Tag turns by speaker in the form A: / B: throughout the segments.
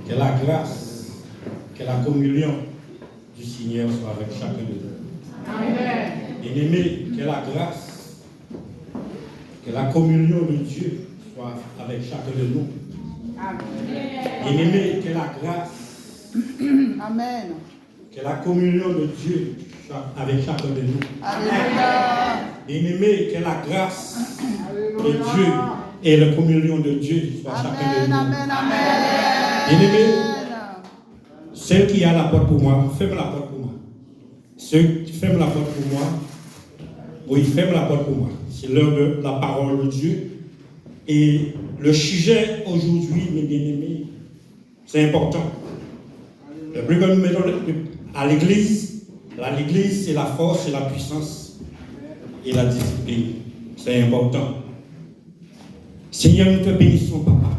A: Que la grâce, que la communion du Seigneur soit avec chacun de nous.
B: Amen.
A: Bien-aimés, que la grâce, que la communion de Dieu soit avec chacun de nous. Bien-aimés, que la grâce,
C: Amen.
A: que la communion de Dieu soit avec chacun de nous.
C: Alléluia.
A: Bien-aimés, que la grâce de Dieu et la communion de Dieu soit chacun de nous.
C: Amen, amen.
A: Bien-aimés, ceux qui a la porte pour moi, ferme la porte pour moi. Ceux qui ferment la porte pour moi, oui, ferme la porte pour moi. C'est l'heure de la parole de Dieu. Et le sujet aujourd'hui, mes bien-aimés, c'est important. Le plus que nous mettons à l'église, c'est la force, c'est la puissance et la discipline. C'est important. Seigneur, nous te bénissons, Papa.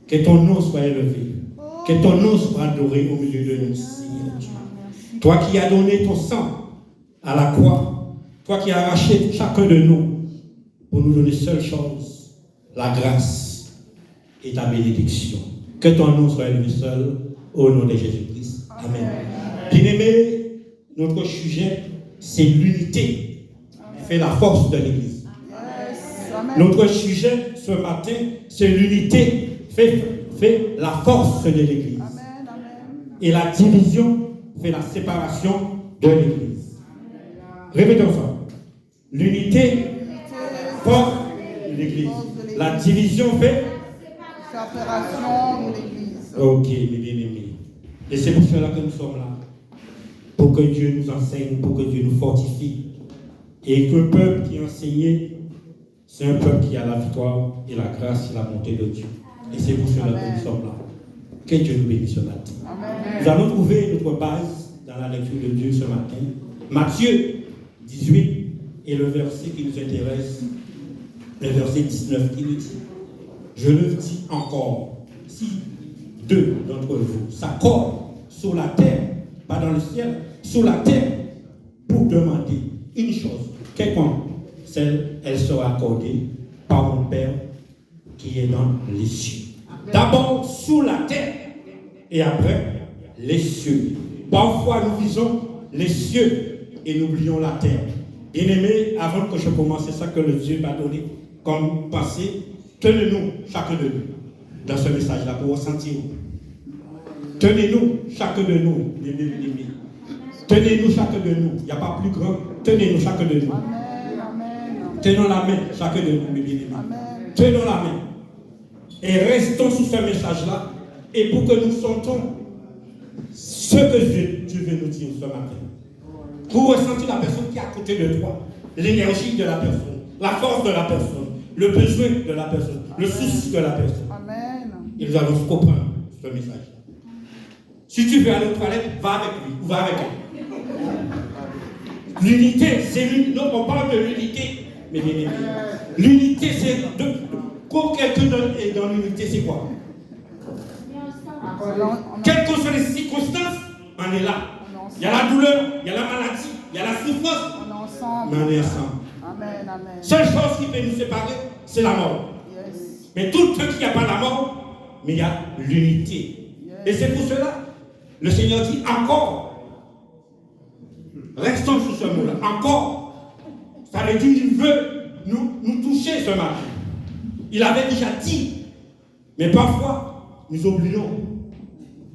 A: Que ton nom soit élevé. Que ton nom soit adoré au milieu de nous, Seigneur Dieu. Toi qui as donné ton sang à la croix, toi qui as arraché chacun de nous pour nous donner seule chose, la grâce et ta bénédiction. Que ton nom soit élevé seul au nom de Jésus-Christ. Amen. Bien-aimés, notre sujet, c'est l'unité. Fait la force de l'Église. Notre sujet ce matin, c'est l'unité. Fait la force de l'Église. Et la division fait la séparation de l'Église. Répétons ça. L'unité force de l'Église. La division fait
C: séparation de l'Église.
A: Ok, mes bien-aimés. Et c'est pour cela que nous sommes là. Pour que Dieu nous enseigne, pour que Dieu nous fortifie. Et qu'un peuple qui est enseigné, c'est un peuple qui a la victoire et la grâce et la bonté de Dieu. Et c'est pour cela que nous sommes là. Que Dieu nous bénisse ce matin.
C: Amen.
A: Nous allons trouver notre base dans la lecture de Dieu ce matin. Matthieu 18 et le verset qui nous intéresse, le verset 19 qui nous dit: je le dis encore, si deux d'entre vous s'accordent sur la terre, pas dans le ciel, sur la terre, pour demander une chose, quelconque, elle sera accordée par mon Père qui est dans les cieux. D'abord sous la terre et après les cieux. Parfois nous visons les cieux et nous oublions la terre. Bien-aimés, avant que je commence, c'est ça que le Dieu m'a donné comme passé. Tenez-nous, chacun de nous, dans ce message-là pour ressentir. Tenez-nous, chacun de nous, mes bien-aimés. Tenez-nous, chacun de nous. Il n'y a pas plus grand. Tenez-nous, chacun de nous. Tenons la main, chacun de nous, mes bien-aimés. Tenons la main. Et restons sous ce message-là. Et pour que nous sentons ce que Dieu veut nous dire ce matin. Pour ressentir la personne qui est à côté de toi. L'énergie de la personne. La force de la personne. Le besoin de la personne. Le souci de la personne.
C: Amen.
A: Et nous allons comprendre ce message-là. Si tu veux aller aux toilettes, va avec lui ou va avec elle. L'unité, c'est l'unité. Non, on parle de l'unité. Mais l'unité, c'est quand quelqu'un est dans l'unité, c'est quoi? Quelles que soient les circonstances, on est là. Il y a la douleur, il y a la maladie, il y a la souffrance. Mais on est ensemble.
C: Amen, amen.
A: Seule chose qui peut nous séparer, c'est la mort.
C: Yes.
A: Mais tout le temps qu'il n'y a pas la mort, mais il y a l'unité. Et c'est pour cela, le Seigneur dit encore. Restons sur ce mot-là. Encore. Ça veut dire qu'il veut nous toucher ce matin. Il avait déjà dit. Mais parfois, nous oublions.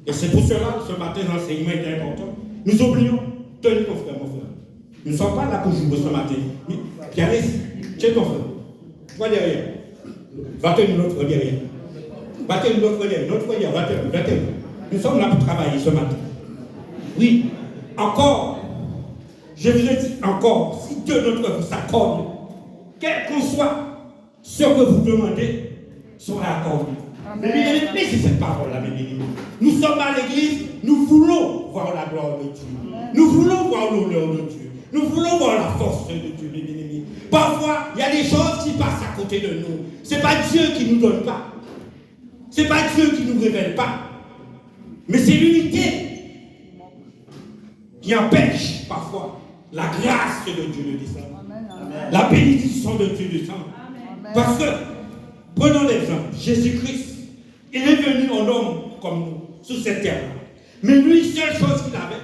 A: Et c'est pour cela que ce matin, l'enseignement est important. Nous oublions. Tenez ton frère, mon frère. Nous ne sommes pas là pour jouer ce matin. Viens ici. Tiens ton frère. Va derrière. Va tenir notre frère derrière. Va tenir notre frère derrière. Notre frère derrière. Va tenir. Nous sommes là pour travailler ce matin. Oui. Encore. Je vous le dis encore. Si deux d'entre vous s'accordent, quel que soit ce que vous demandez, sera accordé. Mais c'est cette parole-là, mes amis. Nous sommes à l'église, nous voulons voir la gloire de Dieu. Nous voulons voir l'honneur de Dieu. Nous voulons voir la force de Dieu, mes bien-aimés. Parfois, il y a des choses qui passent à côté de nous. Ce n'est pas Dieu qui ne nous donne pas. Ce n'est pas Dieu qui ne nous révèle pas. Mais c'est l'unité qui empêche parfois la grâce de Dieu de descendre. La bénédiction de Dieu descendre. Parce que, prenons l'exemple, Jésus-Christ, il est venu en homme comme nous, sur cette terre-là. Mais lui, seule chose qu'il avait,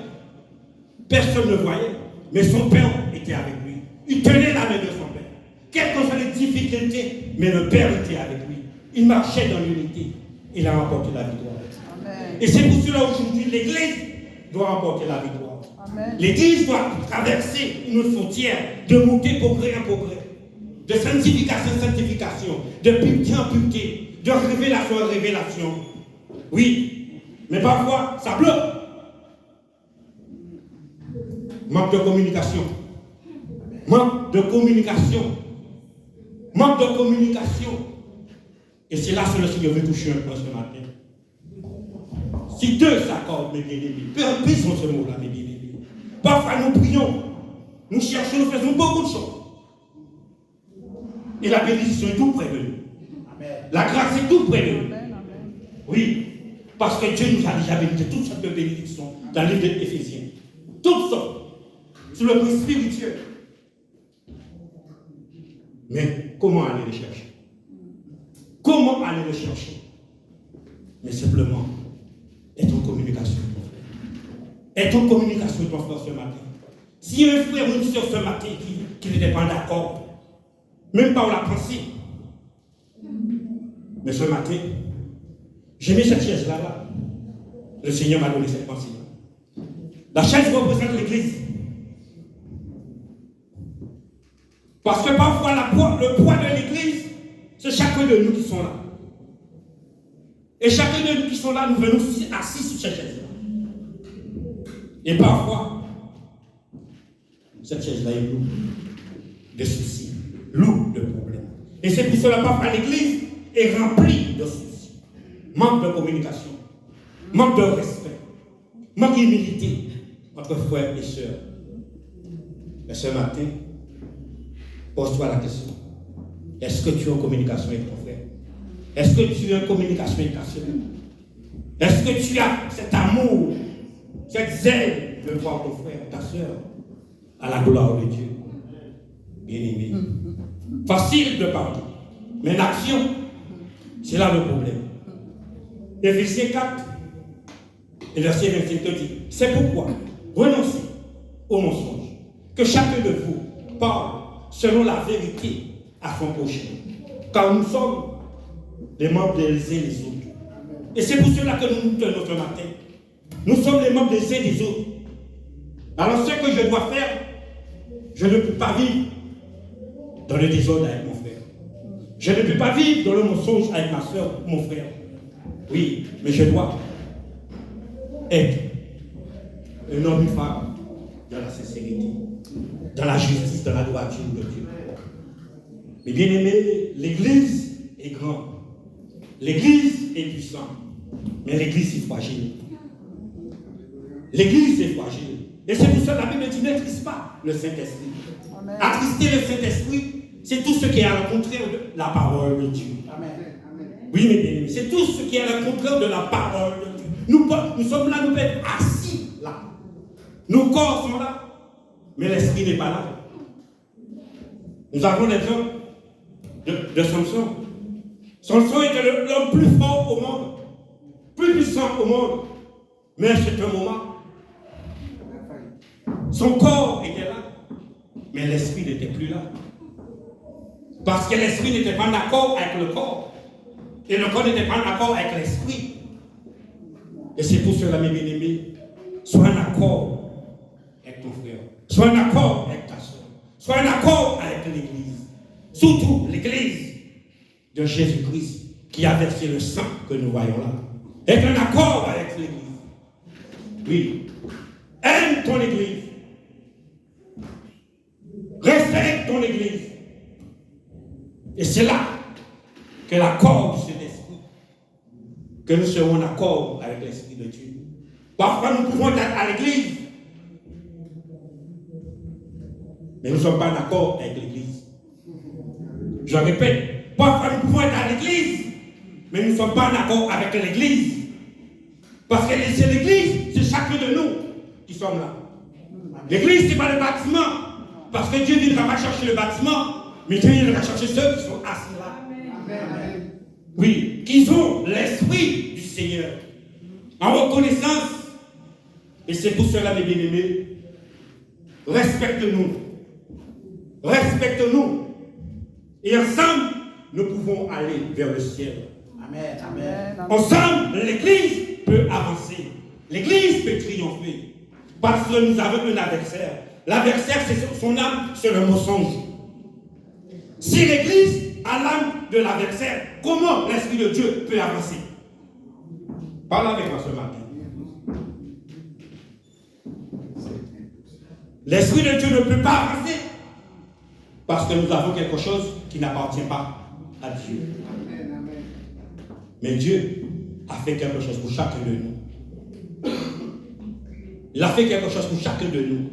A: personne ne voyait, mais son Père était avec lui. Il tenait la main de son Père. Quelles que soient les difficultés, mais le Père était avec lui. Il marchait dans l'unité. Il a remporté la victoire.
C: Amen.
A: Et c'est pour cela aujourd'hui, l'Église doit remporter la victoire.
C: Amen.
A: L'Église doit traverser une frontière de montée progrès en progrès, de sanctification en sanctification, de pureté en pureté, de révélation en révélation. Oui, mais parfois, ça bloque. Manque de communication. Manque de communication. Manque de communication. Et c'est là que le Seigneur veut toucher un peu ce matin. Si deux s'accordent, mes bien-aimés, peu importe ce mot-là, mes bien-aimés. Parfois nous prions, nous cherchons, nous faisons beaucoup de choses. Et la bénédiction est tout près de nous. La grâce est tout près de nous. Oui, parce que Dieu nous a déjà béni de toutes sortes de bénédictions dans le livre d'Éphésiens. Toutes sortes. Sur le plan spirituel. Mais comment aller les chercher? Comment aller les chercher? Mais simplement, être en communication, ton frère. Être en communication, ton frère, ce matin. Si un frère ou une soeur ce matin qui n'était pas d'accord, même pas on l'a pensé, mais ce matin, j'ai mis cette chaise-là. Le Seigneur m'a donné cette pensée-là. La chaise représente l'Église. Parce que parfois, le poids de l'Église, c'est chacun de nous qui sont là. Et chacun de nous qui sont là, nous venons assis sur cette chaise-là. Et parfois, cette chaise-là est lourde de soucis, lourde de problèmes. Et c'est pour cela parfois l'Église est remplie de soucis. Manque de communication, manque de respect, manque d'humilité entre frères et sœurs. Et ce matin, pose-toi la question. Est-ce que tu es en communication avec ton frère? Est-ce que tu es en communication avec ta sœur? Est-ce que tu as cet amour, cette zèle de voir ton frère, ta sœur, à la gloire de Dieu? Bien-aimé. Facile de parler, mais l'action, c'est là le problème. Éphésiens 4, et verset 25 te dit, c'est pourquoi renoncez au mensonge, que chacun de vous parle selon la vérité à son prochain. Car nous sommes les membres des uns des autres. Et c'est pour cela que nous nous tenons ce matin. Nous sommes les membres des uns des autres. Alors ce que je dois faire, je ne peux pas vivre dans le désordre avec mon frère. Je ne peux pas vivre dans le mensonge avec ma soeur ou mon frère. Oui, mais je dois être un homme, une femme dans la sincérité, dans la justice, dans la droiture de Dieu. Mais bien aimé, l'Église est grande. L'Église est puissante. Mais l'Église est fragile. L'Église est fragile. Et c'est pour ça que la Bible dit n'attriste pas le Saint-Esprit. Attrister le Saint-Esprit, c'est tout ce qui est à la contraire de la parole de Dieu. Amen. Oui, mais bien aimé, c'est tout ce qui est à la contraire de la parole de Dieu. Nous sommes là, nous pouvons être assis là. Nos corps sont là, mais l'esprit n'est pas là. Nous avons l'exemple de Samson. Samson était l'homme plus fort au monde, plus puissant au monde. Mais à un moment, son corps était là, mais l'esprit n'était plus là. Parce que l'esprit n'était pas d'accord avec le corps. Et le corps n'était pas d'accord avec l'esprit. Et c'est pour cela, mes bien-aimés, sois en accord avec ton frère. Sois en accord avec ta soeur. Sois en accord avec l'Église. Surtout l'Église de Jésus-Christ qui a versé le sang que nous voyons là. Être en accord avec l'Église. Oui. Aime ton Église. Respecte ton Église. Et c'est là que l'accord du Saint-Esprit, que nous serons en accord avec l'Esprit de Dieu. Parfois nous pouvons être à l'Église, mais nous ne sommes pas en accord avec l'Église. Je répète, parfois nous pouvons être à l'Église, mais nous ne sommes pas en accord avec l'Église. Parce que c'est l'Église, c'est chacun de nous qui sommes là. L'Église, ce n'est pas le bâtiment. Parce que Dieu ne viendra pas chercher le bâtiment, mais Dieu viendra chercher ceux qui sont assis là. Amen. Oui, qui ont l'Esprit du Seigneur. en reconnaissance. Et c'est pour cela, mes bien-aimés, respecte-nous. Respecte-nous. Et ensemble, nous pouvons aller vers le ciel.
B: Amen. Amen.
A: Ensemble, l'Église peut avancer. L'Église peut triompher. Parce que nous avons un adversaire. L'adversaire, c'est son âme, c'est le mensonge. Si l'Église a l'âme de l'adversaire, comment l'Esprit de Dieu peut avancer? Parle avec moi ce matin. L'Esprit de Dieu ne peut pas avancer parce que nous avons quelque chose qui n'appartient pas à Dieu. Mais Dieu a fait quelque chose pour chacun de nous. Il a fait quelque chose pour chacun de nous.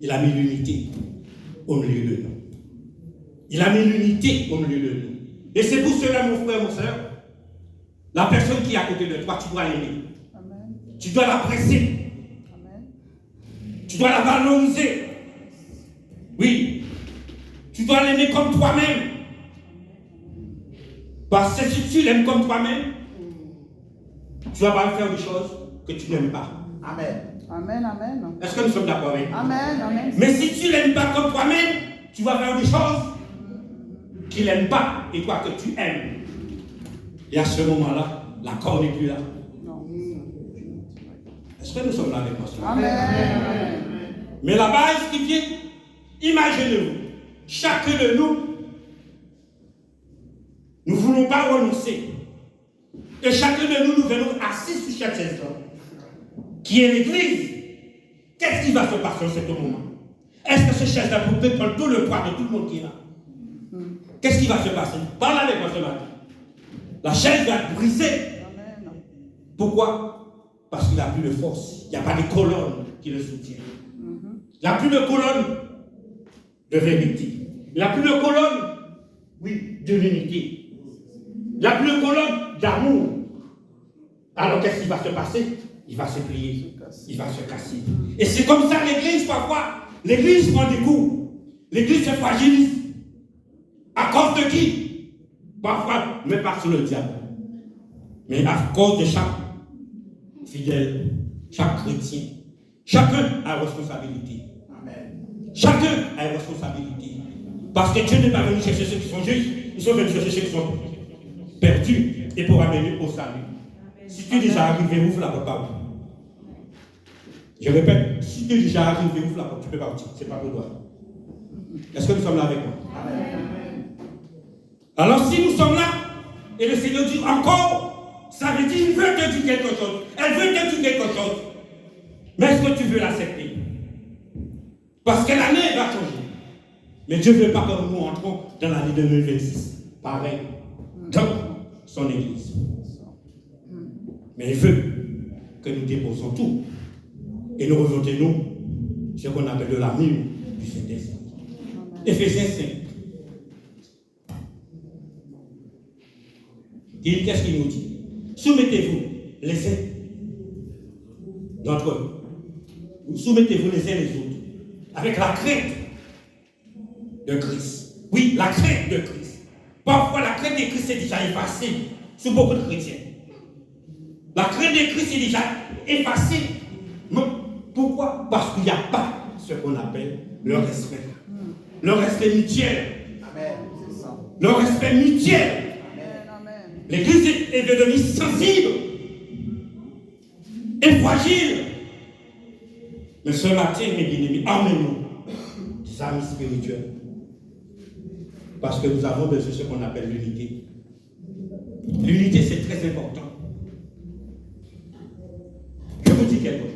A: Il a mis l'unité au milieu de nous. Il a mis l'unité au milieu de nous. Et c'est pour cela, mon frère, mon soeur, la personne qui est à côté de toi, tu dois l'aimer. Tu dois l'apprécier. Tu dois la valoriser. Oui. Tu dois l'aimer comme toi-même. Parce que si tu l'aimes comme toi-même, tu vas pas faire des choses que tu n'aimes pas.
B: Amen.
C: Amen, amen.
A: Est-ce que nous sommes d'accord avec?
C: Amen, amen.
A: Mais si tu l'aimes pas comme toi-même, tu vas faire des choses qu'il n'aime pas et toi que tu aimes. Et à ce moment-là, l'accord n'est plus là.
C: Non.
A: Est-ce que nous sommes là avec moi?
C: Amen.
A: Mais la base qui vient, imaginez-vous, chacun de nous, nous ne voulons pas renoncer. Et chacun de nous, nous venons assis sur cette chaise qui est l'église. Qu'est-ce qui va se passer en ce moment? Est-ce que cette chaise-là peut prendre tout le poids de tout le monde qui est là? Qu'est-ce qui va se passer? Parle avec moi ce matin. La chaise va être brisée.
C: Amen.
A: Pourquoi? Parce qu'il n'a plus de force. Il n'y a pas de colonne qui le soutient. Il n'y a plus de colonne de vérité. Il n'y a plus de colonne, oui, de l'unité. Il n'y a plus de colonne d'amour. Alors qu'est-ce qui va se passer? Il va se plier. Il va se casser. Et c'est comme ça l'église parfois. L'église prend des coups. L'église se fragilise. À cause de qui? Parfois, mais pas sur le diable. Mais à cause de chaque fidèle, chaque chrétien. Chacun a une responsabilité.
B: Amen.
A: Chacun a une responsabilité. Parce que Dieu n'est pas venu chercher ceux qui sont justes, ils sont venus chercher ceux qui sont perdus et pour amener au salut. Si tu es déjà arrivé, ouvre la porte, pas ouvrir. Je répète, si tu es déjà arrivé, ouvre la porte, tu ne peux pas ouvrir. Ce n'est pas pour toi. Est-ce que nous sommes là avec moi?
B: Amen.
A: Alors si nous sommes là, et le Seigneur dit encore, ça veut dire qu'il veut te dire quelque chose. Elle veut te dire quelque chose. Mais est-ce que tu veux l'accepter? Parce que l'année va changer. Mais Dieu ne veut pas que nous entrons dans l'année 2026. Pareil. Dans son église. Mais il veut que nous déposons tout. Et nous revenons ce qu'on appelle de l'amour du Saint-Esprit. Éphésiens 5. Qu'est-ce qu'il nous dit? Soumettez-vous les uns d'entre eux. Soumettez-vous les uns les autres. Avec la crainte de Christ. Oui, la crainte de Christ. Parfois, la crainte de Christ est déjà effacée sur beaucoup de chrétiens. La crainte de Christ est déjà effacée. Mais pourquoi? Parce qu'il n'y a pas ce qu'on appelle le respect. Le respect mutuel.
B: Amen. C'est ça.
A: Le respect mutuel. L'église est devenue sensible et fragile. Mais ce matin, mes bien-aimés, emmenez-nous des amis spirituels. Parce que nous avons besoin de ce qu'on appelle l'unité. L'unité, c'est très important. Je vous dis quelque chose.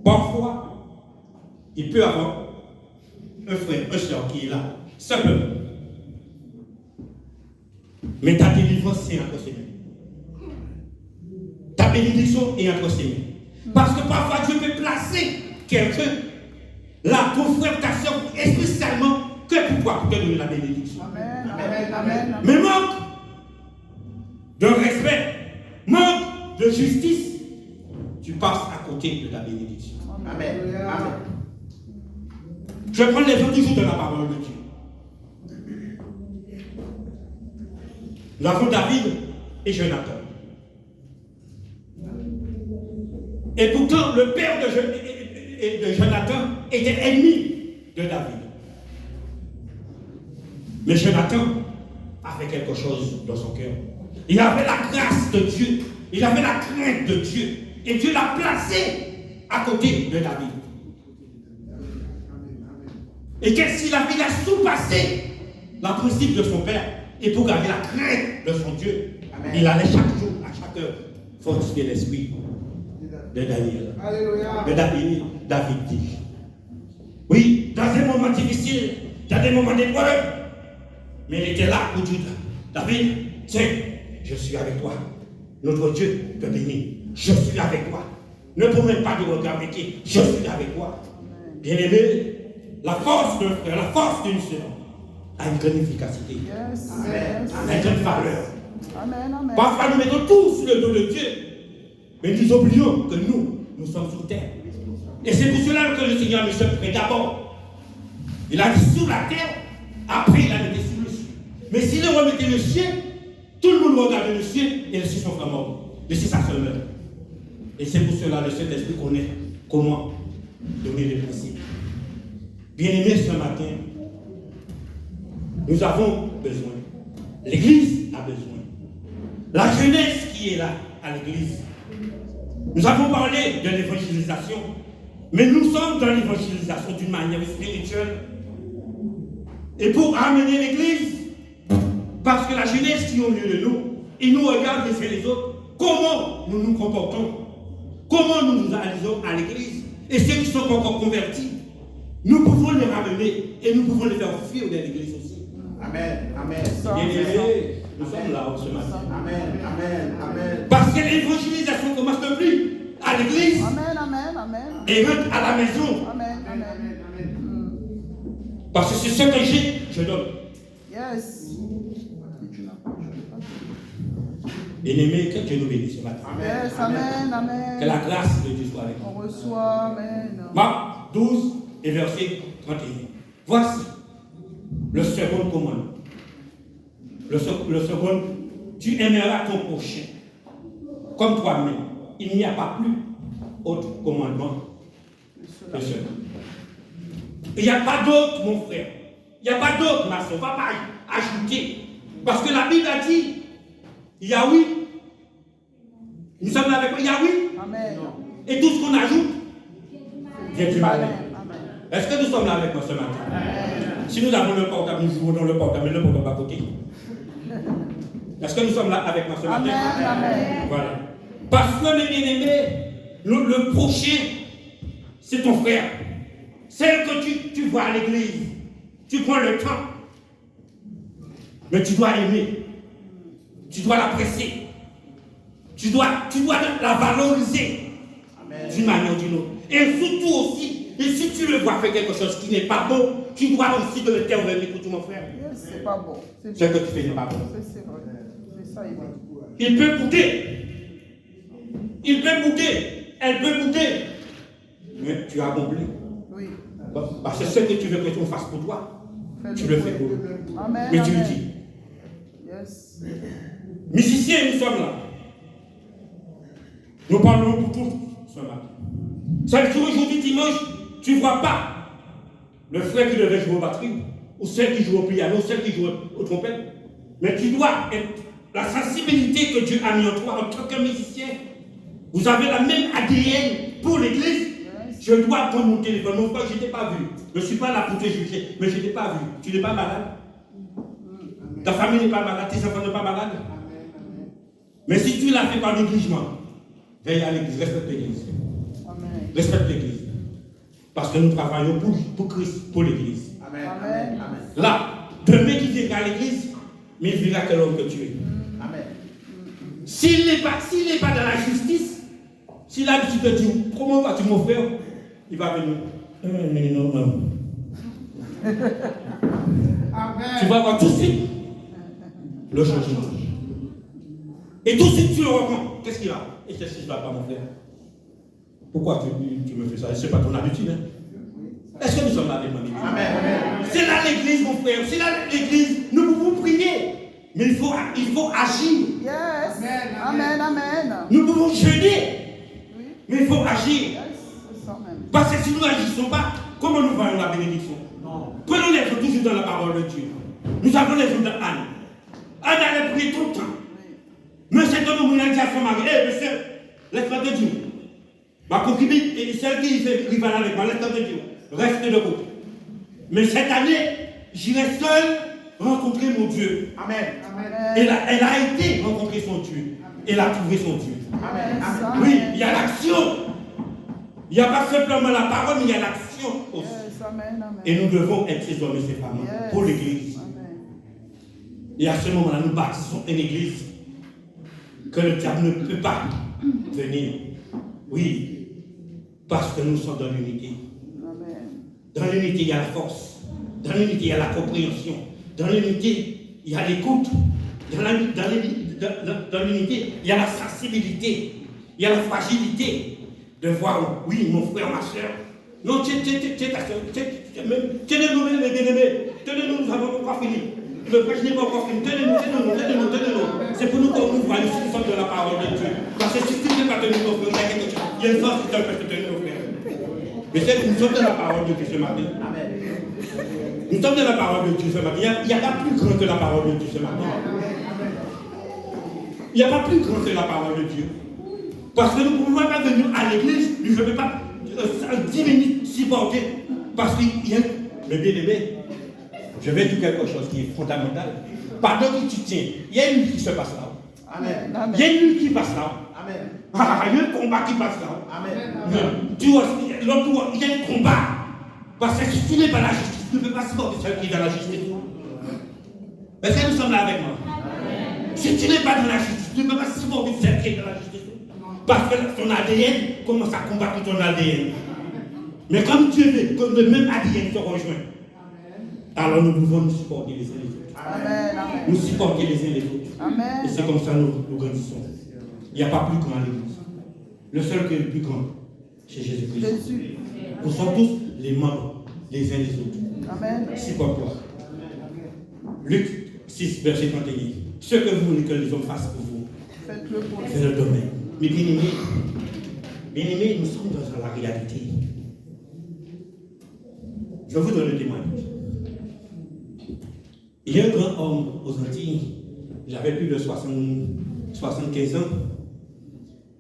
A: Parfois, il peut y avoir un frère, un soeur qui est là, simplement. Mais ta délivrance, c'est entre ses mains. Ta bénédiction est entre ses mains. Parce que parfois, Dieu peut placer quelqu'un là, ton frère, ta soeur, spécialement que pour toi, pour te donner la bénédiction.
C: Amen. Amen. Amen.
A: Mais manque de respect, manque de justice, tu passes à côté de la bénédiction.
B: Amen. Amen.
A: Je prends l'exemple du jour de la parole de Dieu. Nous avons David et Jonathan. Et pourtant, le père de Jonathan était ennemi de David. Mais Jonathan avait quelque chose dans son cœur. Il avait la grâce de Dieu. Il avait la crainte de Dieu. Et Dieu l'a placé à côté de David. Et qu'est-ce qu'il a fait? Il a sous-passé la principe de son père. Et pour garder la crainte de son Dieu, Amen. Il allait chaque jour, à chaque heure, fortifier l'esprit de Daniel.
B: Alléluia.
A: De David dit. Oui, dans des moments difficiles, dans des moments d'épreuve, mais il était là pour dire, David, tiens, je suis avec toi. Notre Dieu te bénit. Je suis avec toi. Ne promets pas de regard métier. Je suis avec toi. Bien-aimé, la force d'un frère, la force d'une sœur a une grande efficacité.
C: Yes.
B: Amen.
C: Yes.
A: A une grande valeur.
C: Amen. Amen.
A: Parfois, nous mettons tout sur le dos de Dieu. Mais nous oublions que nous sommes sur terre. Et c'est pour cela que le Seigneur nous sommes prêts d'abord. Il a dit sur la terre, après il a mis sur le ciel. Mais s'il remettait le ciel, tout le monde regardait le ciel et le ciel sont morts. Le ciel, ça se meurt. Et c'est pour cela que le Saint-Esprit connaît comment donner les principes. Bien-aimés, ce matin, nous avons besoin. L'Église a besoin. La jeunesse qui est là à l'Église. Nous avons parlé de l'évangélisation, mais nous sommes dans l'évangélisation d'une manière spirituelle. Et pour amener l'Église, parce que la jeunesse qui est au milieu de nous, ils nous regardent les uns les autres, comment nous nous comportons, comment nous nous allisons à l'Église. Et ceux qui sont encore convertis, nous pouvons les ramener et nous pouvons les faire fuir dans l'Église aussi.
B: Amen. Amen.
A: Bien-aimés, nous sommes là ce matin.
B: Amen. Amen. Amen.
A: Parce que l'évangélisation commence plus à l'église
C: Amen. Amen. Amen.
A: et rentre à la maison.
C: Amen. Amen.
A: Parce que c'est ce que j'ai, je donne.
C: Yes.
A: Bien-aimés, que Dieu nous bénisse ce matin.
C: Yes. Amen. Amen.
A: Que la grâce de Dieu soit avec
C: On
A: nous.
C: reçoit. Amen.
A: Marc 12 et verset 31. Voici le second commandement. Le second, tu aimeras ton prochain comme toi-même. Il n'y a pas plus autre commandement que cela. Il n'y a pas d'autre, mon frère. Il n'y a pas d'autre, ma soeur. Il ne va pas ajouter. Parce que la Bible a dit, Yahweh. Nous sommes là avec Yahweh.
C: Amen.
A: Et tout ce qu'on ajoute vient du malin.
C: Amen.
A: Est-ce que nous sommes là avec moi ce matin?
C: Amen.
A: Si nous avons le portable, nous jouons dans le portable, mais le portable à côté. Est-ce que nous sommes là avec moi ce matin?
C: Amen. Amen.
A: Voilà. Parce que, mes bien-aimés, le prochain, c'est ton frère. Celle que tu vois à l'église, tu prends le temps. Mais tu dois aimer. Tu dois l'apprécier. Tu dois la valoriser d'une manière ou d'une autre. Et surtout aussi, et si tu le vois faire quelque chose qui n'est pas bon, tu dois aussi te le intervenir pour tout mon frère.
C: Yes, c'est pas bon.
A: Ce que tu fais n'est pas bon.
C: C'est vrai. C'est ça, il va.
A: Il peut bouder. Il peut bouder. Elle peut bouder. Mais tu as accompli.
C: Oui.
A: Parce que ce que tu veux que tu fasses pour toi, tu le fais pour lui.
C: Amen.
A: Mais tu le
C: Amen.
A: dis.
C: Yes.
A: Musiciens, nous sommes là. Nous parlons pour tous ce matin. Celle qui aujourd'hui dimanche, tu ne vois pas le frère qui devait jouer aux batteries, ou celle qui joue au piano, celle qui joue aux trompettes. Mais tu dois être la sensibilité que Dieu a mis en toi en tant que musicien. Vous avez la même ADN pour l'église. Je dois prendre mon téléphone. Mon frère, je ne t'ai pas vu. Je ne suis pas là pour te juger, mais je ne t'ai pas vu. Tu n'es pas malade. Ta famille n'est pas malade, tes enfants ne sont pas malades. Mais si tu l'as fait par négligement, veille à l'église, respecte l'église. Respecte l'église. Parce que nous travaillons pour Christ, pour l'église.
B: Amen.
C: Amen.
B: Amen.
A: Là, demain qui viendra à l'église, mais il verra quel homme que tu es.
B: Amen.
A: S'il n'est pas dans la justice, s'il a dit te dire, comment vas-tu mon frère? Il va venir. Non. Tu vas voir tout de suite le changement. Et tout de suite tu le reprends. Qu'est-ce qu'il a? Et qu'est-ce qui ne va pas mon frère? Pourquoi tu me fais ça? Ce n'est pas ton habitude. Hein? Est-ce que nous sommes là avec mon église?
B: Amen.
A: C'est là l'église, mon frère. C'est là l'église. Nous pouvons prier. Mais il faut agir.
C: Yes. Amen. Amen.
A: Nous pouvons jeûner.
C: Oui.
A: Mais il faut agir.
C: Yes, c'est ça même.
A: Parce que si nous n'agissons pas, comment nous voyons la bénédiction? Prenons l'exemple toujours dans la parole de Dieu. Nous avons l'exemple d'Anne. Anne allait prier tout le temps. Mais cet homme, il a dit à son mari, hé, monsieur, laisse-moi te dire. Ma concubine, et celle qui fait rival avec moi, laisse-moi te dire. Reste de côté. Mais cette année, j'irai seul rencontrer mon Dieu.
B: Amen.
A: Elle a été rencontrer son Dieu. Elle a trouvé son Dieu.
B: Amen.
A: Oui, il y a l'action. Il n'y a pas simplement la parole, mais il y a l'action aussi.
C: Yes, amen, amen.
A: Et nous devons être ces hommes et ces femmes
C: Yes.
A: pour l'Église.
C: Amen.
A: Et à ce moment-là, nous bâtissons une Église que le diable ne peut pas venir. Oui, parce que nous sommes dans l'unité.
C: Amen.
A: Dans l'unité, il y a la force. Dans l'unité, il y a la compréhension. Dans l'unité, il y a l'écoute. Dans l'unité, il y a la sensibilité. Il y a la fragilité de voir, oui, mon frère, ma soeur. Non, tenez-nous, mes bien-aimés. Tenez-nous, nous avons encore fini. Le prêche n'est pas encore fini. Tenez-nous. C'est pour nous qu'on nous voit le sens de la parole de Dieu. Parce que si tu ne peux pas tenir nos frères, il y a une force qui te peut tenir nos frères. Mais c'est que nous sommes de la parole de Dieu ce matin. Nous sommes de la parole de Dieu ce matin. Il n'y a pas plus grand que la parole de Dieu ce matin. Il n'y a pas plus grand que la parole de Dieu. Parce que nous ne pouvons pas venir à l'église, je ne peux pas 10 minutes supporter. Parce qu'il y a, mais bien aimé, je vais dire quelque chose qui est fondamental. Pendant que tu tiens, il y a une lutte qui se passe là.
B: Amen.
A: Il y a une lutte qui passe là.
B: Amen.
A: Il y a un combat qui passe là.
B: Amen.
A: Tu vois, il y a un combat. Parce que si tu n'es pas la justice, tu ne peux pas supporter celui qui est dans la justice. Est-ce que nous sommes là avec moi? Si tu n'es pas dans la justice, tu ne peux pas supporter celui qui est dans la justice. Parce que ton ADN commence à combattre ton ADN. Mais comme Dieu veut que le même ADN se rejoigne, alors nous pouvons nous supporter les uns les autres.
C: Amen, amen.
A: Nous supporter les uns les autres.
C: Amen.
A: Et c'est comme ça nous grandissons. Il n'y a pas plus grand à l'église. Le seul qui est le plus grand, c'est Jésus-Christ.
C: Jésus.
A: Nous sommes tous les membres les uns des autres.
C: Amen.
A: Supporte-toi. Luc 6, verset 31. Ce que vous voulez que les hommes fassent pour vous,
C: Faites-le pour
A: c'est le domaine. Mais bien aimés, nous sommes dans la réalité. Je vous donne le témoignage. Il y a un grand homme aux Antilles, j'avais plus de 75 ans.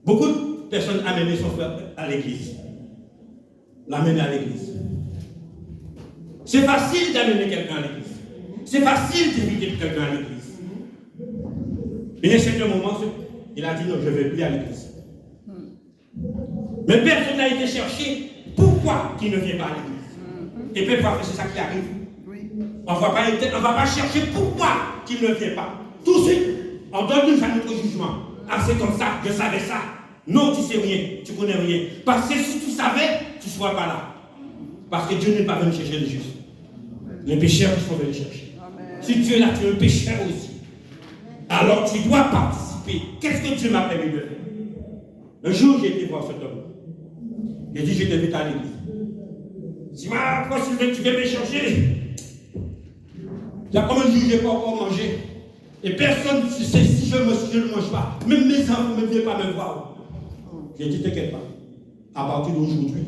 A: Beaucoup de personnes amenaient son frère à l'église. L'amener à l'église. C'est facile d'amener quelqu'un à l'église. C'est facile d'inviter quelqu'un à l'église. Mais à un certain moment, il a dit non, je ne vais plus à l'église. Mais personne n'a été chercher pourquoi il ne vient pas à l'église. Et puis parfois c'est ça qui arrive.
C: Oui.
A: On ne va pas chercher pourquoi il ne vient pas. Tout de suite, on donne notre jugement. Ah, c'est comme ça, je savais ça. Non, tu ne sais rien, tu ne connais rien. Parce que si tu savais, tu ne seras pas là. Parce que Dieu n'est pas venu chercher les justes. Les pécheurs qui sont venus chercher.
C: Amen.
A: Si Dieu est là, tu es un pécheur aussi. Alors tu dois participer. Qu'est-ce que Dieu m'a permis de faire? Un jour, j'ai été voir cet homme. J'ai dit, je t'invite à l'église. Il dit, pourquoi tu viens me chercher? Il y a comme un jour, je n'ai pas encore mangé. Et personne ne sait si je ne mange pas. Même mes enfants ne viennent pas me voir. J'ai dit, t'inquiète pas. À partir d'aujourd'hui,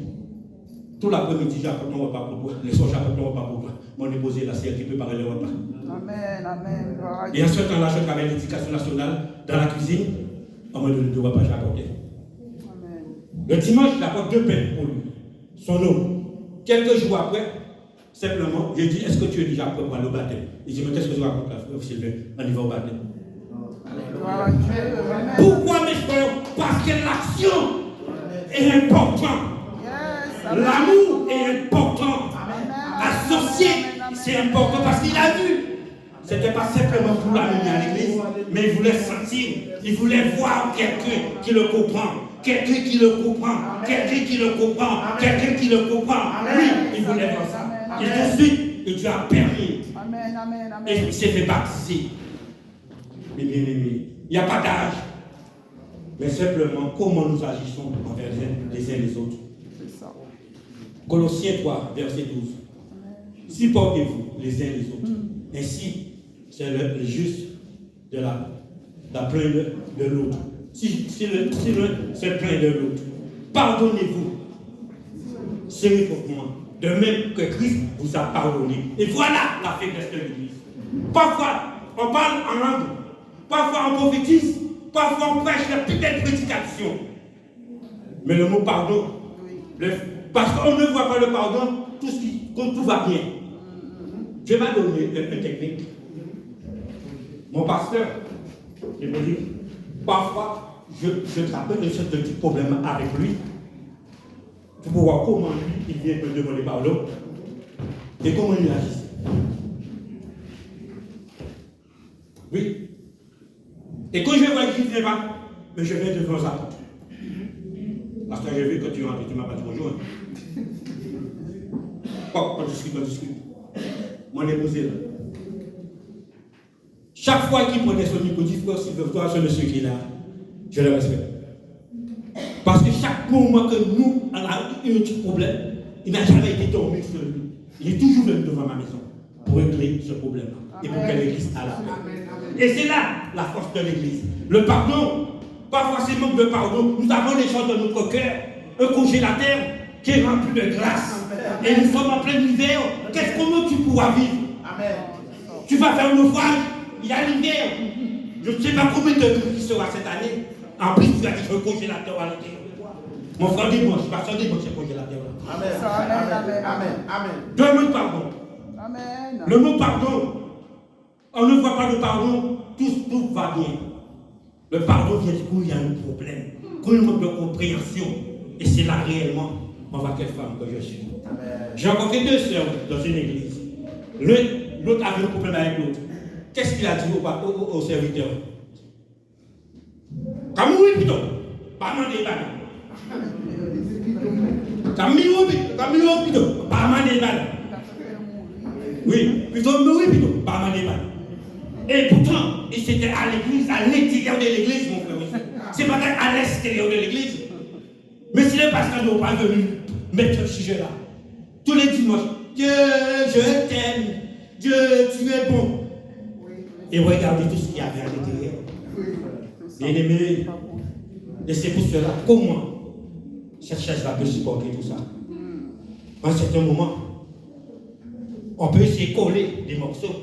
A: tout l'après-midi, j'apporte mon repas pour toi. Le soir, j'apporte mon repas pour toi. Mon épouse est là, c'est elle qui préparer le repas.
C: Amen, amen. Gloire à
A: Et
C: Dieu.
A: en ce temps-là, je travaillais à l'éducation nationale dans la cuisine. On m'a donné 2 repas, j'ai apporté.
C: Amen.
A: Le dimanche, j'apporte 2 pains pour lui. Son eau. Quelques jours après, simplement, j'ai dit, est-ce que tu es déjà prêt pour aller au baptême? Il dit, mais qu'est-ce que je raconte là, frère Sylvain? On y va au baptême.
C: Gloire à Dieu. Amen.
A: Pourquoi, mes frères? Parce que l'action est importante.
C: Yes. Amen.
A: L'amour est important.
C: Amen.
A: Associé,
C: Amen.
A: c'est important parce qu'il a vu. Ce n'était pas simplement pour l'amener à l'église, mais il voulait sentir, il voulait voir quelqu'un qui le comprend. Quelqu'un qui le comprend, quelqu'un qui le comprend, quelqu'un qui le comprend. Oui, il voulait voir ça. Et tout de suite, et Dieu a permis.
C: Amen, amen,
A: Et
C: amen.
A: il s'est fait baptiser. Mais bien aimé, il n'y a pas d'âge. Mais simplement, comment nous agissons envers les uns les autres.
C: C'est ça.
A: Colossiens 3, verset 12. Supportez-vous les uns les autres. Ainsi, c'est le juste de la plainte de l'autre. Si l'un se plaint de l'autre, pardonnez-vous. C'est réciproquement. De même que Christ vous a pardonné. Et voilà la faiblesse de l'Église. Parfois, on parle en langue. Parfois, on prophétise. Parfois, on prêche la plus belle prédication. Mais le mot pardon, parce qu'on ne voit pas le pardon, tout va bien. Je vais donner une technique. Mon pasteur, il me dit, parfois, je trappe une sorte de petit problème avec lui, pour voir comment lui, il vient me demander pardon, et comment il agit. Oui. Et quand je vois qu'il ne vient pas, mais je vais devant sa porte. Parce que j'ai vu que tu rentres, tu ne m'as pas dit bonjour. Oh, on discute. Mon épouse est là. Chaque fois qu'il prenait son micro, dit frère, s'il veut voir ce monsieur qui est là, je le respecte. Parce que chaque moment que nous, on a eu un petit problème, il n'a jamais été tombé sur lui. Il est toujours venu devant ma maison pour régler ce problème-là. Et pour que l'Église a la paix. Et c'est là la force de l'Église. Le pardon, parfois c'est manque de pardon. Nous avons des choses dans notre cœur, un congélateur qui est rempli de grâce. Et nous sommes en plein hiver. Comment tu pourras vivre?
B: Amen.
A: Tu vas faire un naufrage, il y a l'hiver. Je ne sais pas combien de degrés qui sera cette année. En plus, tu as dit un congélateur à l'intérieur de toi. Mon frère dit moi, je ne suis pas sûr de moi, c'est congélateur là.
B: Amen.
A: Demande pardon.
C: Amen.
A: Le mot pardon, on ne voit pas le pardon, tout va bien. Le pardon vient du coup, il y a un problème. Quand il manque de compréhension, et c'est là réellement, on voit quelle femme que je suis. J'ai rencontré 2 sœurs dans une église. L'autre avait un problème avec l'autre. Qu'est-ce qu'il a dit au serviteur? Camille, plutôt. Pas mandé, pas. Camille, plutôt. Pas mandé, pas. Oui, plutôt, pas mandé, pas. Et pourtant, c'était à l'église, à l'intérieur de l'église, mon frère. C'est pas à l'extérieur de l'église. Mais si le pasteur n'est pas venu mettre ce sujet-là, tous les dimanches, Dieu, je t'aime, Dieu, tu es bon. Et regardez tout ce qu'il y avait à l'intérieur. Bien-aimé, et c'est pour cela, comment cette chaise-là peut supporter tout ça? À un certain moment, on peut essayer de coller des morceaux.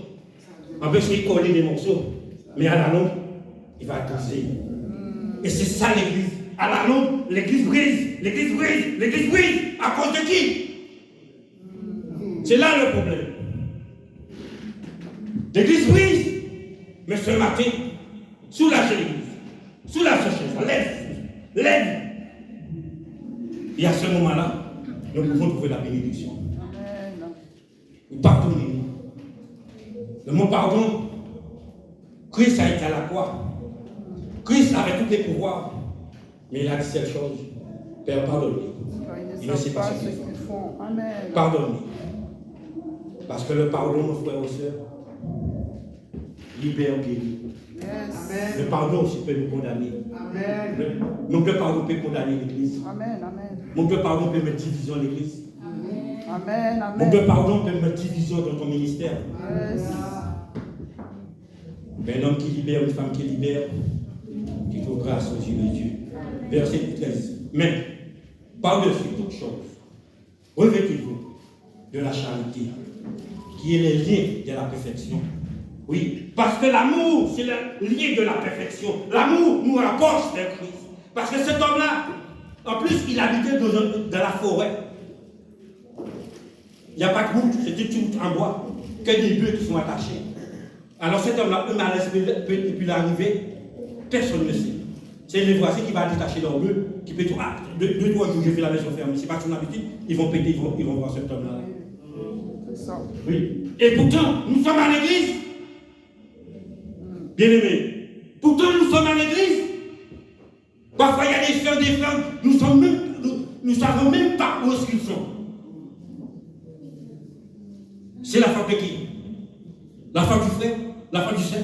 A: Mais à la longue, il va briser. Et c'est ça l'église. À la longue, l'église brise. À cause de qui? C'est là le problème. L'église brise. Mais ce matin, soulagez l'église. Soulagez ce chaise. Lève. Et à ce moment-là, nous pouvons trouver la bénédiction. Pardonnez-nous. Le mot pardon, Christ a été à la croix. Christ avait tous les pouvoirs. Mais il a dit cette chose. Père, pardonne-les. Il ne sait pas ce qu'ils font. Pardonne-les. Parce que le pardon, nos frères et sœurs, libère, guérit. Yes. Le pardon aussi peut nous condamner. Donc le pardon peut condamner l'Église. Donc le pardon peut mettre division dans l'Église. Donc le pardon peut mettre division dans ton ministère. Yes. Un homme qui libère, une femme qui libère, qui trouve grâce aux yeux de Dieu. Verset 13. Mais, par-dessus toute chose, revêtez-vous de la charité, qui est le lien de la perfection. Oui, parce que l'amour, c'est le lien de la perfection. L'amour nous rapproche vers Christ. Parce que cet homme-là, en plus, il habitait dans la forêt. Il n'y a pas de route, c'était tout en bois, que des bœufs qui sont attachés. Alors cet homme-là, un malaise peut l'arriver, personne ne sait. C'est les voisins qui vont détacher leur bœuf, qui peut dire, 2-3 jours, je fais la maison fermée. C'est pas son habitude, ils vont péter, ils vont voir cet homme-là. Oui. Et pourtant, nous sommes à l'église. Bien-aimés, pourtant nous sommes à l'église. Parfois il y a des frères, nous ne savons même pas où est-ce qu'ils sont. C'est la faute de qui? La faute du frère? La faute du Saint?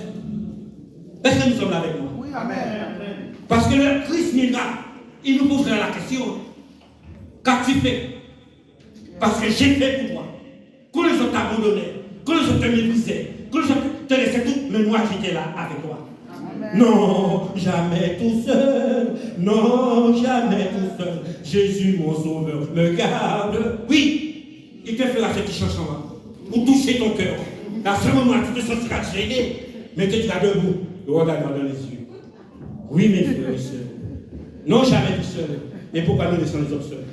A: Est-ce que nous sommes là avec moi?
C: Oui, amen.
A: Parce que le Christ viendra, il nous posera la question. Qu'as-tu fait? Parce que j'ai fait pour toi. Quand les gens t'abandonnaient, quand les gens te méprisaient, quand les gens te laissaient tout, mais moi j'étais là avec toi. Amen. Non, jamais tout seul, Non, jamais tout seul. Jésus, mon sauveur, me garde. Oui, il te fera ce petit changement pour toucher ton cœur. À ce moment, tu te sentiras gêné, mais tu seras debout, regarde-moi dans les yeux. Oui, mes frères et sœurs. Non, jamais tout seul. Et pourquoi nous laissons les autres seuls?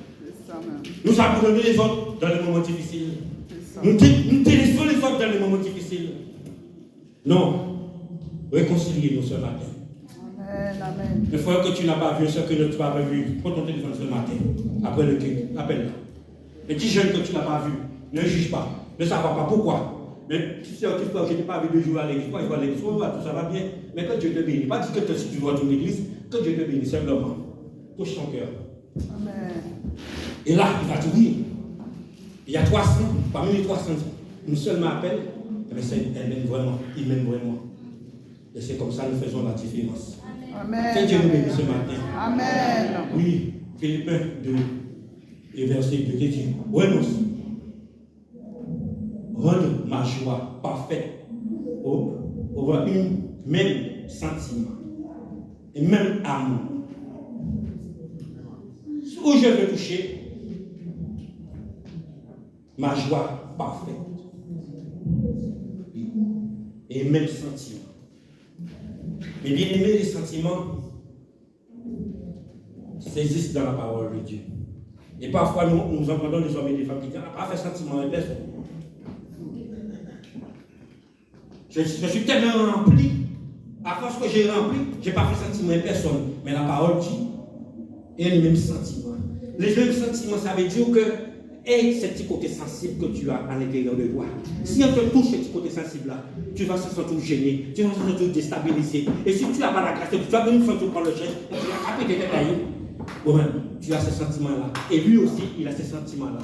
A: Nous abandonnons les autres dans les moments difficiles. Nous délaissons les autres dans les moments difficiles. Non. Réconciliez-nous ce matin.
C: Amen, amen.
A: Le frère que tu n'as pas vu, ce que tu n'as pas vu, prends ton téléphone ce matin. Après le culte, appelle-la. Les petits jeunes que tu n'as pas vu, ne juge pas. Ne savoir pas pourquoi. Mais tu sais, tu frère, je n'ai pas vu 2 jours à l'église. Pourquoi il va à l'église? Tout ça va bien. Mais que Dieu te bénisse. Pas dire que si tu vas à ton église, que Dieu te bénisse simplement. Touche ton cœur.
C: Amen.
A: Et là, il va te dire, il y a 300, parmi les 300, une seule m'appelle, mais elle m'aime vraiment, il m'aime vraiment. Et c'est comme ça que nous faisons la différence.
C: Amen.
A: Que Dieu nous bénisse ce matin.
C: Amen.
A: Oui, Philippiens 2, et verset 2, qui dit, renonce, rendre ma joie parfaite, aura un même sentiment, et même amour. Où je veux toucher ma joie parfaite et même sentiment. Mais bien aimé, les sentiments s'existent dans la parole de Dieu. Et parfois, nous entendons des hommes et des femmes qui disent, ah, pas fait sentiment et personne. Je suis tellement rempli, à force que j'ai rempli, je n'ai pas fait sentiment et personne. Mais la parole dit, et les mêmes sentiments. Les mêmes sentiments, ça veut dire que et ce petit côté sensible que tu as à l'intérieur de toi. Si on te touche ce petit côté sensible-là, tu vas se sentir gêné, tu vas se sentir déstabilisé. Et si tu n'as pas la grâce, tu vas venir sentir prendre le chef, et tu vas taper tes cailloux. Bon, tu as ce sentiment-là. Et lui aussi, il a ce sentiment-là.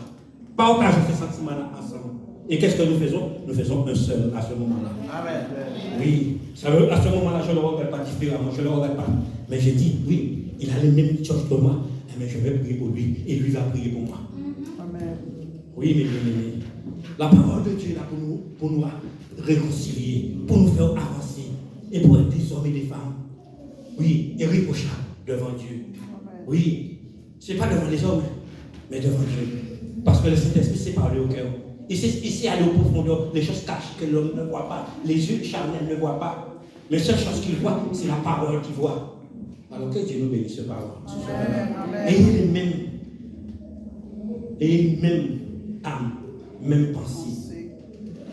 A: Partageons ces sentiments-là ensemble. Et qu'est-ce que nous faisons? Nous faisons un seul à ce moment-là.
B: Amen.
A: Oui, à ce moment-là, je ne le regarde pas différemment, je ne le regarde pas. Mais je dis, oui, il a les mêmes choses que moi, mais je vais prier pour lui, et lui va prier pour moi.
C: Amen.
A: Oui, mes bien-aimés, la parole de Dieu est là pour nous réconcilier, pour nous faire avancer, et pour être des hommes et des femmes. Oui, irréprochables devant Dieu.
C: Amen.
A: Oui, ce n'est pas devant les hommes, mais devant Dieu. Parce que le Saint-Esprit s'est parlé au cœur. Il sait aller au profondeur, les choses cachées que l'homme ne voit pas, les yeux charnels ne voient pas. Mais la seule chose qu'il voit, c'est la parole qu'il voit. Alors que Dieu nous bénisse ce parole. Et une même âme, même pensée.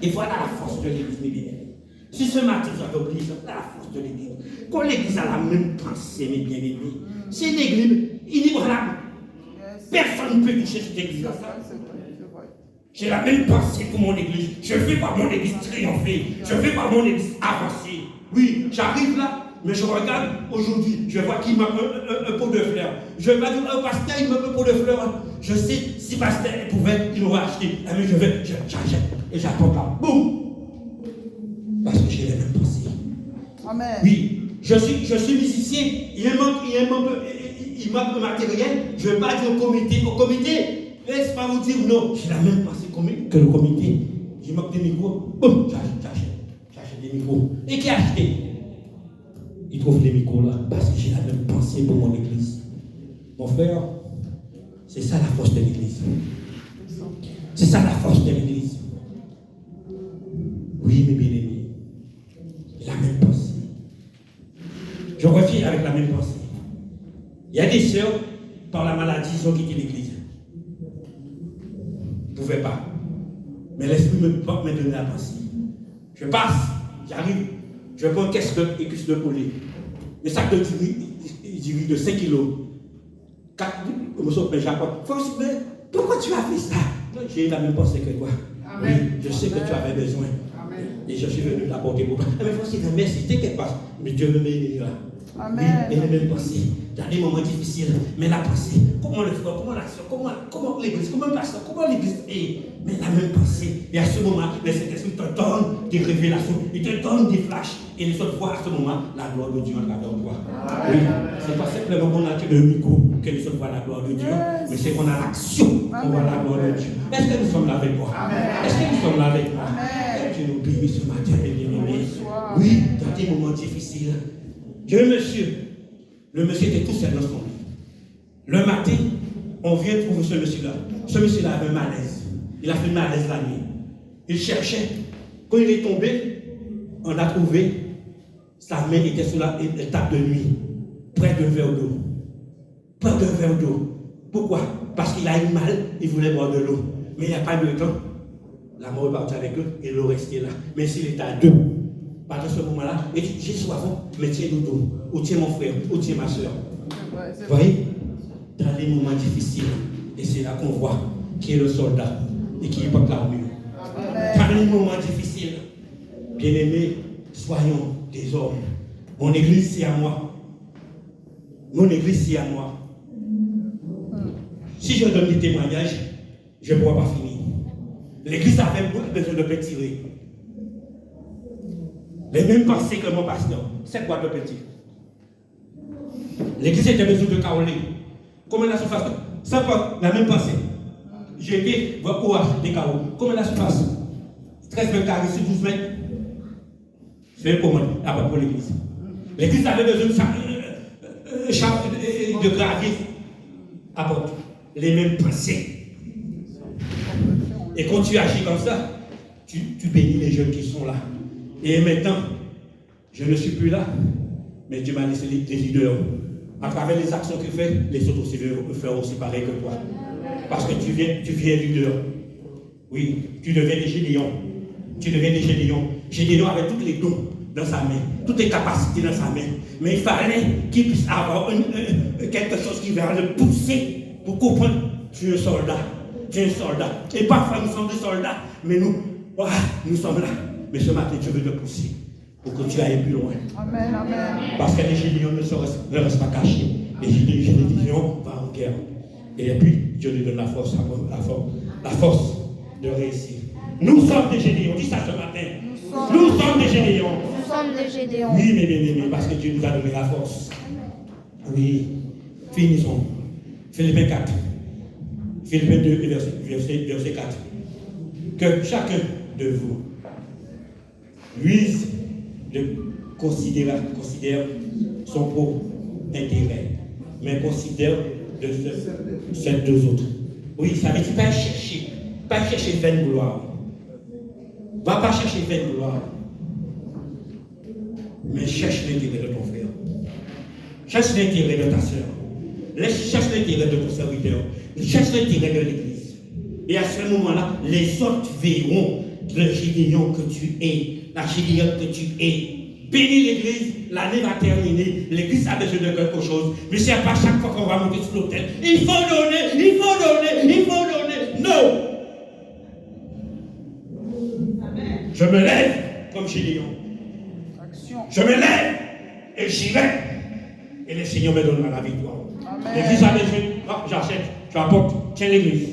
A: Et voilà la force de l'Église, mes bien-aimés. Si ce matin vous avez oublié ça, voilà la force de l'Église. Quand l'Église a la même pensée, mes bien-aimés, c'est une Église inébranlable. Personne ne peut toucher cette Église-là. J'ai la même pensée pour mon Église. Je veux voir mon Église triompher. Je veux voir mon Église avancer. Oui, j'arrive là. Mais je regarde aujourd'hui, je vois qu'il m'a un pot de fleurs. Je vais pas dire, un pasteur, il m'a un pot de fleurs. Je sais, si pasteur pouvait, il aurait acheté. Mais j'achète et j'apporte là. Boum! Parce que j'ai les mêmes pensées.
C: Amen.
A: Oui, je suis musicien, il manque de matériel. Je ne vais pas dire au comité, laisse-moi vous dire non. J'ai la même pensée que le comité. Il manque des micros. Boum! J'achète des micros. Et qui a acheté? Il trouve les micros là, parce que j'ai la même pensée pour mon église. Mon frère, c'est ça la force de l'église. C'est ça la force de l'église. Oui, mes bien-aimés, la même pensée. Je reviens avec la même pensée. Il y a des sœurs, par la maladie, ils ont quitté l'église. Ils ne pouvaient pas. Mais l'esprit me donne la pensée. Je passe, j'arrive. Je prends une caisse d'épices de poulet. Le sac de riz de 5 kilos. 4 morceaux de j'apporte. Pourquoi tu as fait ça? J'ai la même pensée que toi. Oui, je sais que tu avais besoin. Amen. Et je suis venu t'apporter pour toi. Mais voici, merci, t'inquiète pas. Mais Dieu me bénira.
C: Amen.
A: Oui, et la même pensée. Dans des moments difficiles, mais la pensée. Comment le faire? Comment l'action? Comment l'église? Comment le pasteur? Comment l'église? Mais la même pensée. Et à ce moment, le Saint-Esprit te donne des révélations. Il te donne des flashs. Et les autres voient à ce moment la gloire de Dieu en travers de toi. Oui, c'est pas simplement qu'on a le micro que les autres voient la gloire de Dieu, mais c'est qu'on a l'action qu'on voit la gloire de Dieu. Est-ce que nous sommes là avec toi? Est-ce que nous sommes là avec toi? Que Dieu nous bénisse ce matin, mes bien-aimés. Oui, dans des moments difficiles. Dieu, monsieur, Le monsieur était tout seul dans son lit. Le matin, on vient trouver ce monsieur-là. Ce monsieur-là avait un malaise. Il a fait un malaise la nuit. Il cherchait. Quand il est tombé, on a trouvé sa main était sur la table de nuit, près d'un verre d'eau. Près d'un verre d'eau. Pourquoi? Parce qu'il a eu mal, il voulait boire de l'eau. Mais il n'y a pas eu le temps. La mort est partie avec eux et l'eau restait là. Mais s'il était à deux, par ce moment-là, il dit, j'ai soif, mais tiens doudou, ou tiens mon frère, ou tiens ma soeur. Vous voyez? Dans les moments difficiles, et c'est là qu'on voit qui est le soldat et qui porte l'armure. Dans les moments difficiles, bien-aimés, soyons des hommes. Mon église, c'est à moi. Mon église, c'est à moi. Si je donne des témoignages, je ne pourrai pas finir. L'église avait besoin de pétirer. Les mêmes pensées que mon pasteur. C'est quoi de petit? L'église était besoin de caoler. Comment la surface? Ça pas la même pensée. J'ai été voir où des carreaux. Comment la surface? 13 mètres carrés sur 12 mètres. C'est le commande à part pour l'église. L'église avait besoin de gravier. Apporte les mêmes pensées. Et quand tu agis comme ça, tu bénis les jeunes qui sont là. Et maintenant, je ne suis plus là, mais Dieu m'a laissé des leaders. À travers les actions qu'il fait, les autres aussi feront aussi pareil que toi. Parce que tu viens leader. Oui, tu deviens des Gédéons. Tu deviens des Gédéons. Gédéon avait tous les dons dans sa main, toutes les capacités dans sa main. Mais il fallait qu'il puisse avoir quelque chose qui va le pousser pour comprendre. Tu es un soldat. Tu es un soldat. Et parfois nous sommes des soldats, mais nous sommes là. Mais ce matin, tu veux te pousser pour que tu ailles plus loin.
C: Amen, amen.
A: Parce que les Gédéons ne restent pas cachés. Les Gédéons vont en guerre. Et puis, Dieu lui donne la force de réussir. Nous sommes des Gédéons. Dis ça ce matin. Nous sommes des Gédéons.
D: Nous sommes des Gédéons.
A: Oui, mais, parce que Dieu nous a donné la force. Oui. Finissons. Philippiens 4. Philippiens 2, verset 4. Que chacun de vous considère son propre intérêt, mais considère de celles deux autres. Oui, ça veut dire pas chercher vaine gloire. Va pas chercher vaine gloire, mais cherche l'intérêt de ton frère. Cherche l'intérêt de ta soeur. Cherche l'intérêt de ton serviteur. Cherche l'intérêt de l'église. Et à ce moment-là, les autres verront le Gédéon que tu es, la Gédéon que tu es. Bénis l'église, l'année va terminer. L'église a besoin de quelque chose. Mais c'est pas chaque fois qu'on va monter sur l'autel. Il faut donner, il faut donner, il faut donner. Non! Je me lève comme Gédéon. Je me lève et j'y vais. Et le Seigneur me donnera la victoire. L'église a besoin. Non, j'achète, je apporte. Tiens l'église.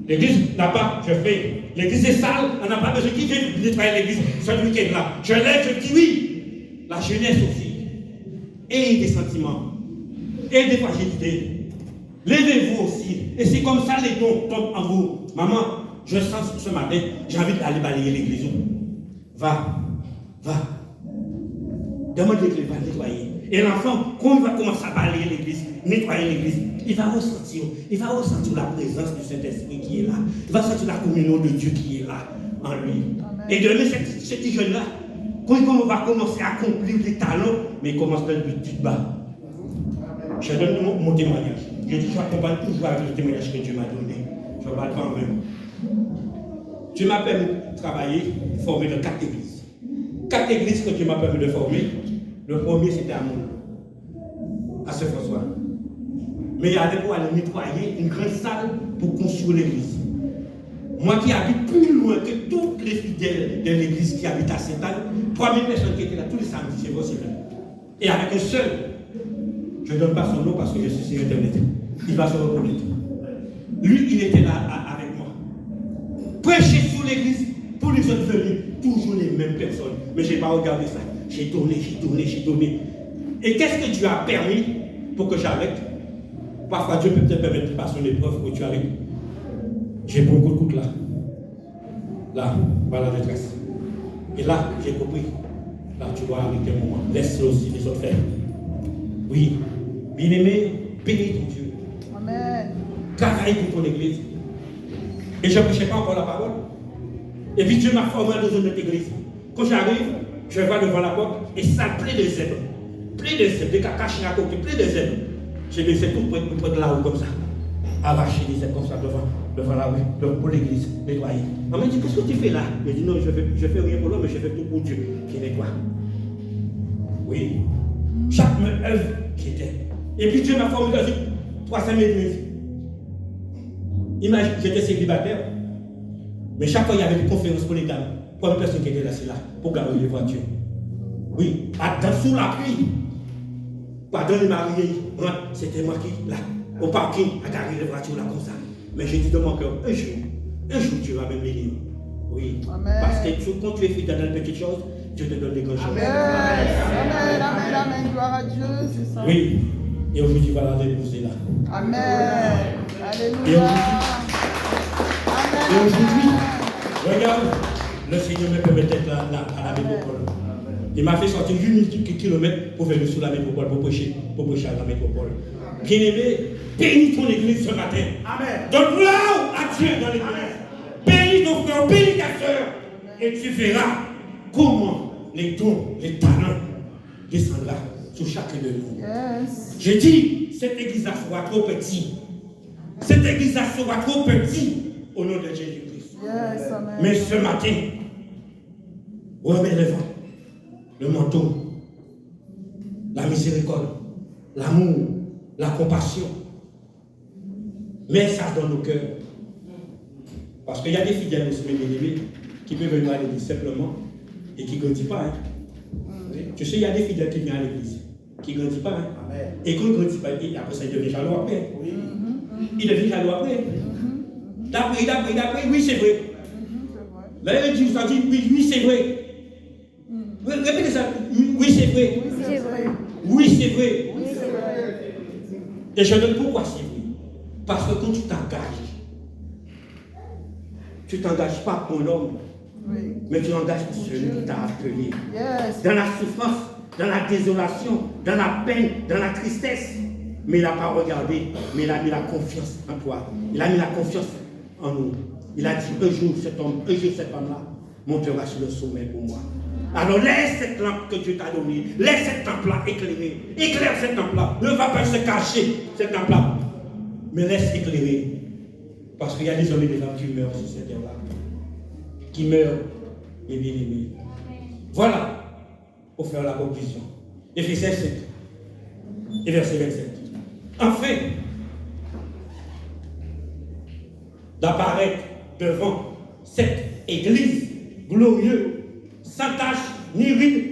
A: L'église n'a pas, je fais. L'église est sale, on n'a pas besoin qui vient nettoyer l'église. Celui qui est là. Je lève, je dis oui. La jeunesse aussi. Et des sentiments. Et des fragilités. Levez-vous aussi. Et c'est comme ça les dons tombent en vous. Maman, je sens ce matin, j'ai envie d'aller balayer l'église. Va. Demande l'église, va nettoyer. Et l'enfant, quand il va commencer à balayer l'église, nettoyer l'église, il va ressentir la présence du Saint-Esprit qui est là. Il va sentir la communion de Dieu qui est là, en lui. Amen. Et demain, ce petit jeune-là, quand il va commencer à accomplir des talents, mais il commence du bas. Je donne mon témoignage. Je dis, je accompagne toujours avec le témoignage que Dieu m'a donné. Je ne parle pas en même. Dieu m'a permis de travailler, former dans 4 églises. 4 églises que Dieu m'a permis de former. Le premier, c'était à Moulin, à Saint-François. Mais il y avait pour aller nettoyer une grande salle pour construire l'église. Moi qui habite plus loin que toutes les fidèles de l'église qui habitent à Sainte-Anne, 3000 personnes qui étaient là tous les samedis, c'est possible. Et avec un seul, je ne donne pas son nom parce que je suis sur Internet, il va se reconnaître. Lui, il était là avec moi. Prêcher sur l'église pour les autres venus, toujours les mêmes personnes. Mais je n'ai pas regardé ça. J'ai tourné. Et qu'est-ce que Dieu a permis pour que j'arrête? Parfois, Dieu peut te permettre de passer une épreuve que tu arrêtes. J'ai beaucoup de coups là. Là, voilà la détresse. Et là, j'ai compris. Là, tu dois arrêter un moment. Laisse-le aussi les autres faire. Oui, bien-aimé, bénis ton Dieu.
C: Amen.
A: Travaille pour ton église. Et je ne prêchais pas encore la parole. Et puis Dieu m'a formé dans une autre église. Quand j'arrive, je vais devant la porte et ça plein de zèbres. Plein de zèbres, des cacaches à côté, plein de zèbres. J'ai laissé tout près de la rue comme ça. Arracher les zèbres comme ça devant la rue, pour l'église, nettoyer. On m'a dit, qu'est-ce que tu fais là? J'ai dit, non, je fais rien pour l'homme, mais je fais tout pour Dieu qui nettoie. Oui. Chaque œuvre qui était. Et puis Dieu m'a formé dans une 300 églises. Imagine, j'étais célibataire. Mais chaque fois, il y avait une conférence pour les dames. Pour une personne qui était là, c'est là, pour garer les voitures. Oui, sous la pluie. Pardon les mariés, c'était moi qui, là, au parking, à garer les voitures là comme ça. Mais j'ai dit dans mon cœur, un jour tu vas même bénir. Oui.
C: Amen.
A: Parce que quand tu es fidèle dans les petites choses, Dieu te donne des grandes choses.
C: Amen, amen, amen, gloire à Dieu, c'est ça.
A: Oui. Et aujourd'hui, voilà, l'épouse est là.
C: Amen.
A: Et
C: Alléluia.
A: Et aujourd'hui, regarde, le Seigneur me permet d'être là, à la métropole. Il m'a fait sortir 8000 km pour venir sur la métropole, pour prêcher à la métropole. Bien-aimé, bénis ton église ce matin.
B: Amen.
A: Donne gloire à Dieu dans l'église. Bénis ton frère, bénis ta soeur. Et tu verras comment les dons, les talents descendront sur chacun de nous.
C: Yes.
A: J'ai dit, cette église-là sera trop petite. Cette église-là sera trop petite au nom de Jésus-Christ.
C: Yes, amen.
A: Mais ce matin, remets le vent, le manteau, la miséricorde, l'amour, la compassion. Mets ça dans nos cœurs. Parce qu'il y a des fidèles aussi, mes bien-aimés, qui peuvent venir à l'église simplement et qui ne grandissent pas. Hein. Tu sais, il y a des fidèles qui viennent à l'église, qui ne grandissent pas. Hein.
B: Amen.
A: Et quand ils ne grandissent pas, après ça, ils deviennent jaloux après.
B: Oui.
A: Ils deviennent jaloux après. D'après, oui, c'est vrai. Là, il dit, oui, c'est vrai. Répétez ça, oui, c'est vrai.
C: Oui, c'est vrai.
A: Oui, c'est vrai.
C: Oui, c'est vrai.
A: Et je donne pourquoi c'est vrai. Parce que quand tu t'engages pas pour l'homme,
C: Oui.
A: mais tu t'engages pour celui qui t'a appelé.
C: Yes.
A: Dans la souffrance, dans la désolation, dans la peine, dans la tristesse. Mais il n'a pas regardé, mais il a mis la confiance en toi. Il a mis la confiance en nous. Il a dit, un jour cet homme-là montera sur le sommet pour moi. Alors laisse cette lampe que Dieu t'a donnée, laisse cette lampe-là éclairer. Éclaire cette lampe-là. Ne va pas se cacher, cette lampe-là. Mais laisse éclairer. Parce qu'il y a des hommes et des femmes qui meurent sur cette terre-là. Qui meurent, mes bien-aimés. Voilà, pour faire la conclusion. Éphésiens 5 et verset 27. Enfin, d'apparaître devant cette église glorieuse, sans tache, ni rien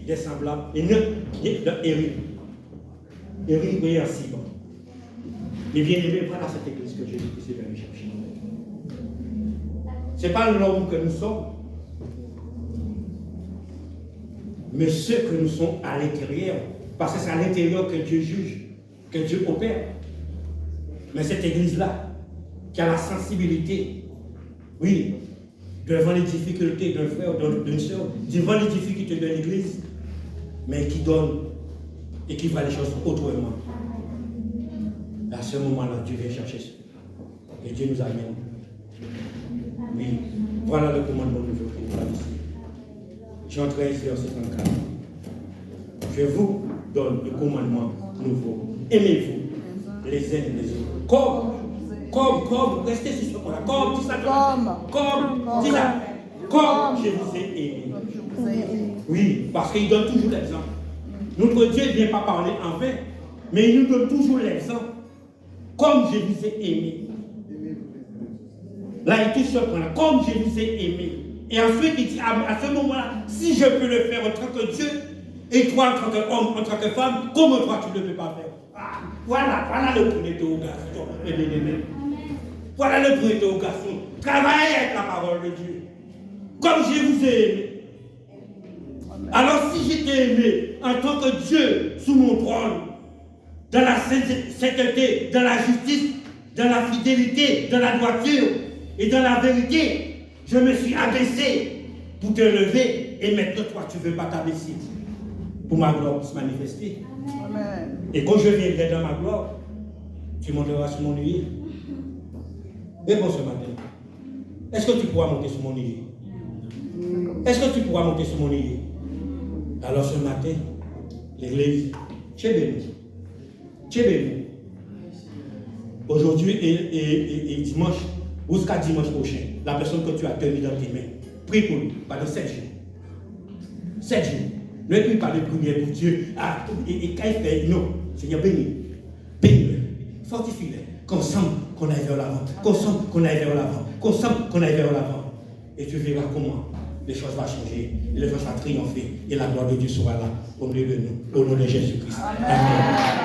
A: de semblable, et rien ainsi. Mais bien aimé, voilà cette église que Jésus-Christ est venu chercher. Ce n'est pas l'homme que nous sommes, mais ceux que nous sommes à l'intérieur, parce que c'est à l'intérieur que Dieu juge, que Dieu opère. Mais cette église-là, qui a la sensibilité, oui, devant les difficultés d'un frère, d'une soeur, devant les difficultés de l'église, mais qui donne et qui voit les choses autrement. À ce moment-là, Dieu vient chercher ça. Et Dieu nous amène. Oui, voilà le commandement nouveau qui nous a ici. Jean 13, verset 34. Je vous donne le commandement nouveau. Aimez-vous les uns les autres. Comme, restez sur ce point-là. Comme, dis ça. Dis ça. Comme je vous ai aimé. Oui, parce qu'il donne toujours l'exemple. Notre Dieu ne vient pas parler en vain, mais il nous donne toujours l'exemple. Comme je vous ai aimé. Là, il touche ce point-là. Comme je vous ai aimé. Et ensuite, il dit, à ce moment-là, si je peux le faire en tant que Dieu, et toi, en tant qu'homme, en tant que femme, comment toi, tu ne le peux pas faire? Ah, voilà le premier interrogation. Voilà le premier interrogation. Travaillez avec la parole de Dieu. Comme je vous ai aimé. Alors, si je t'ai aimé en tant que Dieu sous mon trône, dans la sainteté, dans la justice, dans la fidélité, dans la droiture et dans la vérité, je me suis abaissé pour te lever et maintenant toi tu ne veux pas t'abaisser. pour ma gloire se manifester.
C: Amen.
A: Et quand je viendrai dans ma gloire, tu monteras sur mon nuée. Réponds ce matin. Est-ce que tu pourras monter sur mon nuée? Est-ce que tu pourras monter sur mon nuée? Alors ce matin, l'église, tu es béni. Tu es béni. Aujourd'hui et dimanche, jusqu'à dimanche prochain, la personne que tu as tenue dans tes mains, prie pour lui pendant 7 jours. 7 jours. Ne prie pas de prière pour Dieu. Et quand il fait, non, Seigneur, bénis. Bénis-le. Fortifie-le. Qu'ensemble, qu'on aille vers l'avant. Qu'ensemble, qu'on aille vers l'avant. Qu'ensemble, qu'on aille vers l'avant. Et tu verras comment les choses vont changer. Et les choses vont triompher. Et la gloire de Dieu sera là. Au milieu de nous. Au nom de Jésus-Christ. Amen.